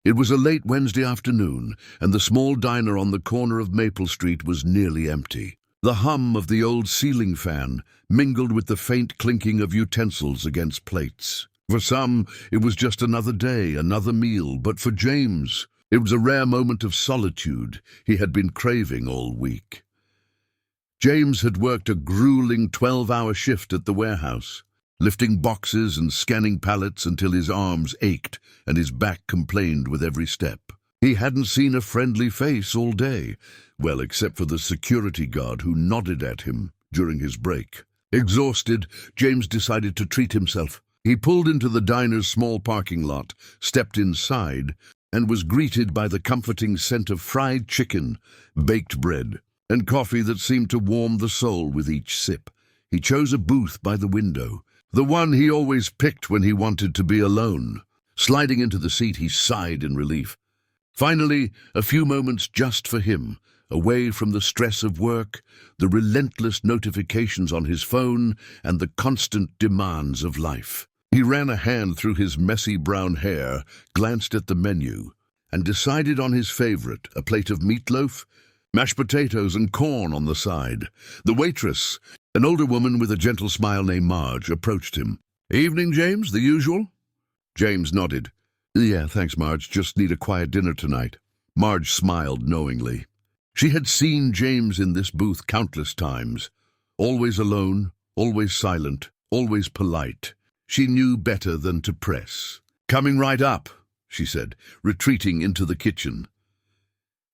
It was a late Wednesday afternoon, and the small diner on the corner of Maple Street was nearly empty. The hum of the old ceiling fan mingled with the faint clinking of utensils against plates. For some, it was just another day, another meal, but for James, it was a rare moment of solitude he had been craving all week. James had worked a grueling 12-hour shift at the warehouse, lifting boxes and scanning pallets until his arms ached and his back complained with every step. He hadn't seen a friendly face all day, well, except for the security guard who nodded at him during his break. Exhausted, James decided to treat himself. He pulled into the diner's small parking lot, stepped inside, and was greeted by the comforting scent of fried chicken, baked bread, and coffee that seemed to warm the soul with each sip. He chose a booth by the window, the one he always picked when he wanted to be alone. Sliding into the seat, he sighed in relief. Finally, a few moments just for him, away from the stress of work, the relentless notifications on his phone, and the constant demands of life. He ran a hand through his messy brown hair, glanced at the menu, and decided on his favorite, a plate of meatloaf, mashed potatoes and corn on the side. The waitress, an older woman with a gentle smile named Marge, approached him. "Evening, James, the usual?" James nodded. "Yeah, thanks, Marge. Just need a quiet dinner tonight." Marge smiled knowingly. She had seen James in this booth countless times. Always alone, always silent, always polite. She knew better than to press. "Coming right up," she said, retreating into the kitchen.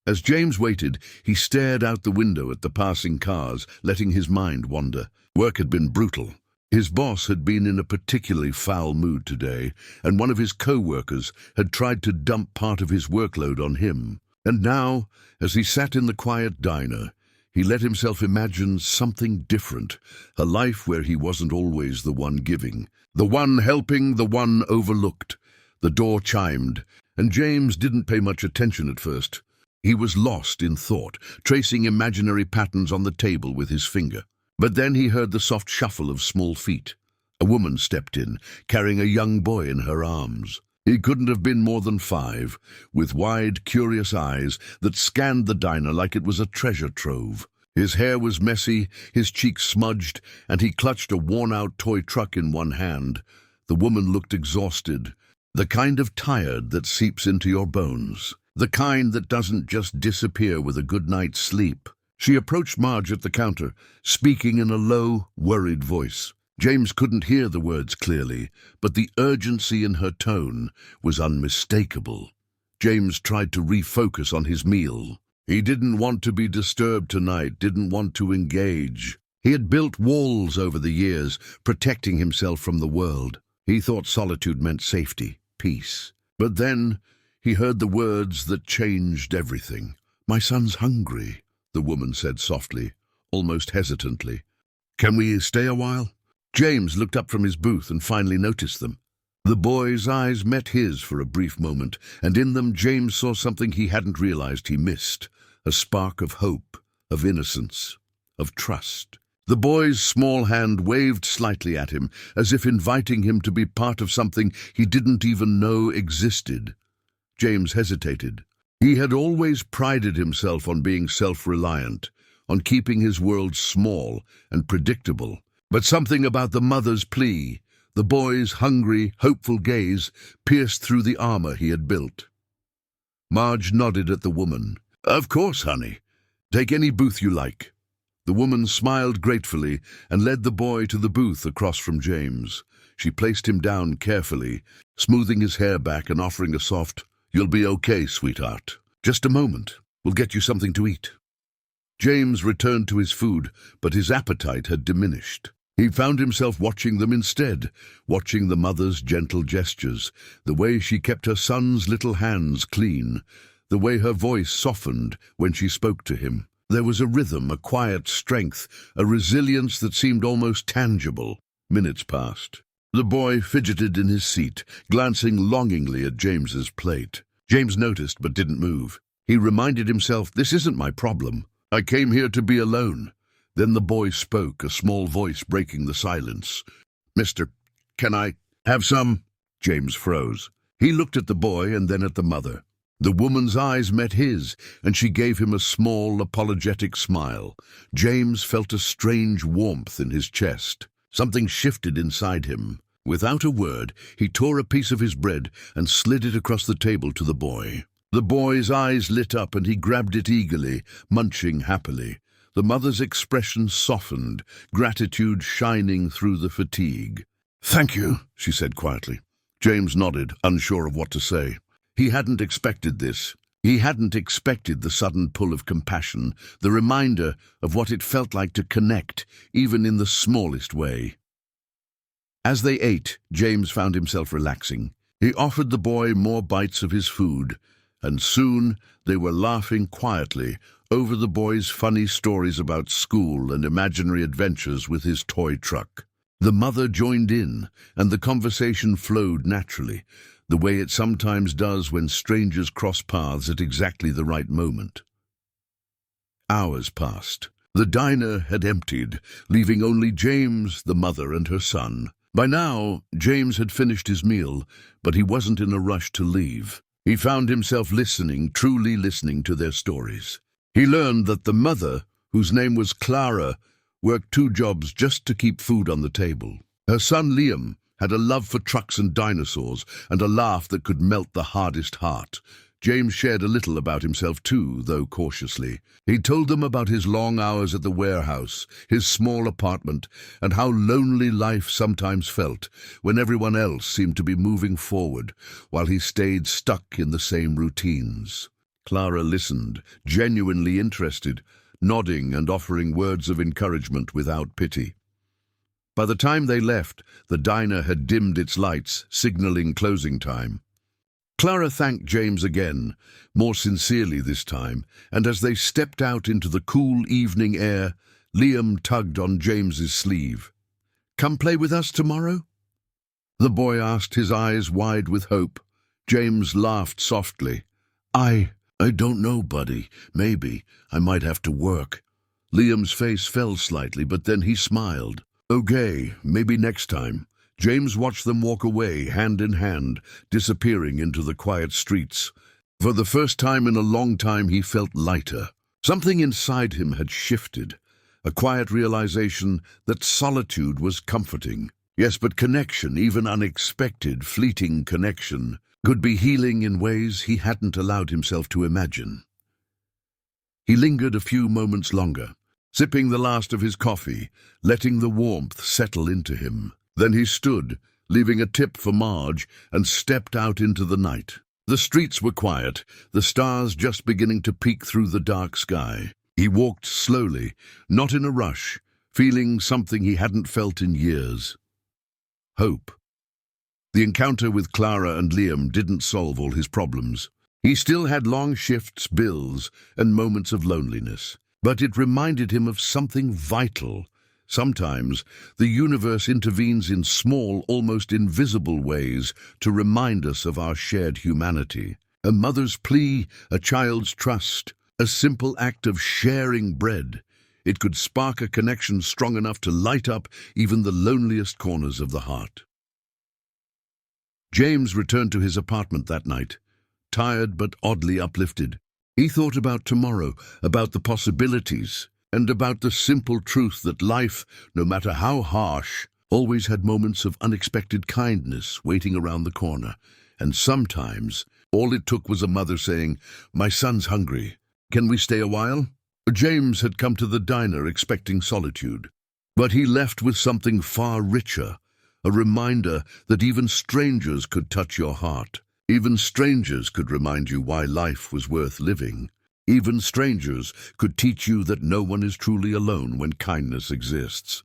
As James waited, he stared out the window at the passing cars, letting his mind wander. Work had been brutal. His boss had been in a particularly foul mood today, and one of his co-workers had tried to dump part of his workload on him. And now, as he sat in the quiet diner, he let himself imagine something different, a life where he wasn't always the one giving, the one helping, the one overlooked. The door chimed, and James didn't pay much attention at first. He was lost in thought, tracing imaginary patterns on the table with his finger. But then he heard the soft shuffle of small feet. A woman stepped in, carrying a young boy in her arms. He couldn't have been more than 5, with wide, curious eyes that scanned the diner like it was a treasure trove. His hair was messy, his cheeks smudged, and he clutched a worn-out toy truck in one hand. The woman looked exhausted, the kind of tired that seeps into your bones, the kind that doesn't just disappear with a good night's sleep. She approached Marge at the counter, speaking in a low, worried voice. James couldn't hear the words clearly, but the urgency in her tone was unmistakable. James tried to refocus on his meal. He didn't want to be disturbed tonight, didn't want to engage. He had built walls over the years, protecting himself from the world. He thought solitude meant safety, peace. But then he heard the words that changed everything. "My son's hungry," the woman said softly, almost hesitantly. "Can we stay a while?" James looked up from his booth and finally noticed them. The boy's eyes met his for a brief moment, and in them James saw something he hadn't realized he missed, a spark of hope, of innocence, of trust. The boy's small hand waved slightly at him, as if inviting him to be part of something he didn't even know existed. James hesitated. He had always prided himself on being self-reliant, on keeping his world small and predictable. But something about the mother's plea, the boy's hungry, hopeful gaze, pierced through the armor he had built. Marge nodded at the woman. "Of course, honey. Take any booth you like." The woman smiled gratefully and led the boy to the booth across from James. She placed him down carefully, smoothing his hair back and offering a soft, "You'll be okay, sweetheart. Just a moment. We'll get you something to eat." James returned to his food, but his appetite had diminished. He found himself watching them instead, watching the mother's gentle gestures, the way she kept her son's little hands clean, the way her voice softened when she spoke to him. There was a rhythm, a quiet strength, a resilience that seemed almost tangible. Minutes passed. The boy fidgeted in his seat, glancing longingly at James's plate. James noticed but didn't move. He reminded himself, "This isn't my problem. I came here to be alone." Then the boy spoke, a small voice breaking the silence. "Mister, can I have some?" James froze. He looked at the boy and then at the mother. The woman's eyes met his, and she gave him a small, apologetic smile. James felt a strange warmth in his chest. Something shifted inside him. Without a word, he tore a piece of his bread and slid it across the table to the boy. The boy's eyes lit up and he grabbed it eagerly, munching happily. The mother's expression softened, gratitude shining through the fatigue. "Thank you," she said quietly. James nodded, unsure of what to say. He hadn't expected this. He hadn't expected the sudden pull of compassion, the reminder of what it felt like to connect, even in the smallest way. As they ate, James found himself relaxing. He offered the boy more bites of his food, and soon they were laughing quietly over the boy's funny stories about school and imaginary adventures with his toy truck. The mother joined in, and the conversation flowed naturally, the way it sometimes does when strangers cross paths at exactly the right moment. Hours passed. The diner had emptied, leaving only James, the mother, and her son. By now, James had finished his meal, but he wasn't in a rush to leave. He found himself listening, truly listening to their stories. He learned that the mother, whose name was Clara, worked 2 jobs just to keep food on the table. Her son Liam had a love for trucks and dinosaurs, and a laugh that could melt the hardest heart. James shared a little about himself too, though cautiously. He told them about his long hours at the warehouse, his small apartment, and how lonely life sometimes felt when everyone else seemed to be moving forward, while he stayed stuck in the same routines. Clara listened, genuinely interested, nodding and offering words of encouragement without pity. By the time they left, the diner had dimmed its lights, signaling closing time. Clara thanked James again, more sincerely this time, and as they stepped out into the cool evening air, Liam tugged on James's sleeve. "Come play with us tomorrow?" The boy asked, his eyes wide with hope. James laughed softly. I don't know, buddy. Maybe. I might have to work." Liam's face fell slightly, but then he smiled. "Okay, maybe next time." James watched them walk away, hand in hand, disappearing into the quiet streets. For the first time in a long time, he felt lighter. Something inside him had shifted, a quiet realization that solitude was comforting. Yes, but connection, even unexpected, fleeting connection, could be healing in ways he hadn't allowed himself to imagine. He lingered a few moments longer, sipping the last of his coffee, letting the warmth settle into him. Then he stood, leaving a tip for Marge, and stepped out into the night. The streets were quiet, the stars just beginning to peek through the dark sky. He walked slowly, not in a rush, feeling something he hadn't felt in years. Hope. The encounter with Clara and Liam didn't solve all his problems. He still had long shifts, bills, and moments of loneliness. But it reminded him of something vital. Sometimes the universe intervenes in small, almost invisible ways to remind us of our shared humanity. A mother's plea, a child's trust, a simple act of sharing bread. It could spark a connection strong enough to light up even the loneliest corners of the heart. James returned to his apartment that night, tired but oddly uplifted. He thought about tomorrow, about the possibilities, and about the simple truth that life, no matter how harsh, always had moments of unexpected kindness waiting around the corner. And sometimes, all it took was a mother saying, "My son's hungry. Can we stay a while?" James had come to the diner expecting solitude, but he left with something far richer, a reminder that even strangers could touch your heart. Even strangers could remind you why life was worth living. Even strangers could teach you that no one is truly alone when kindness exists.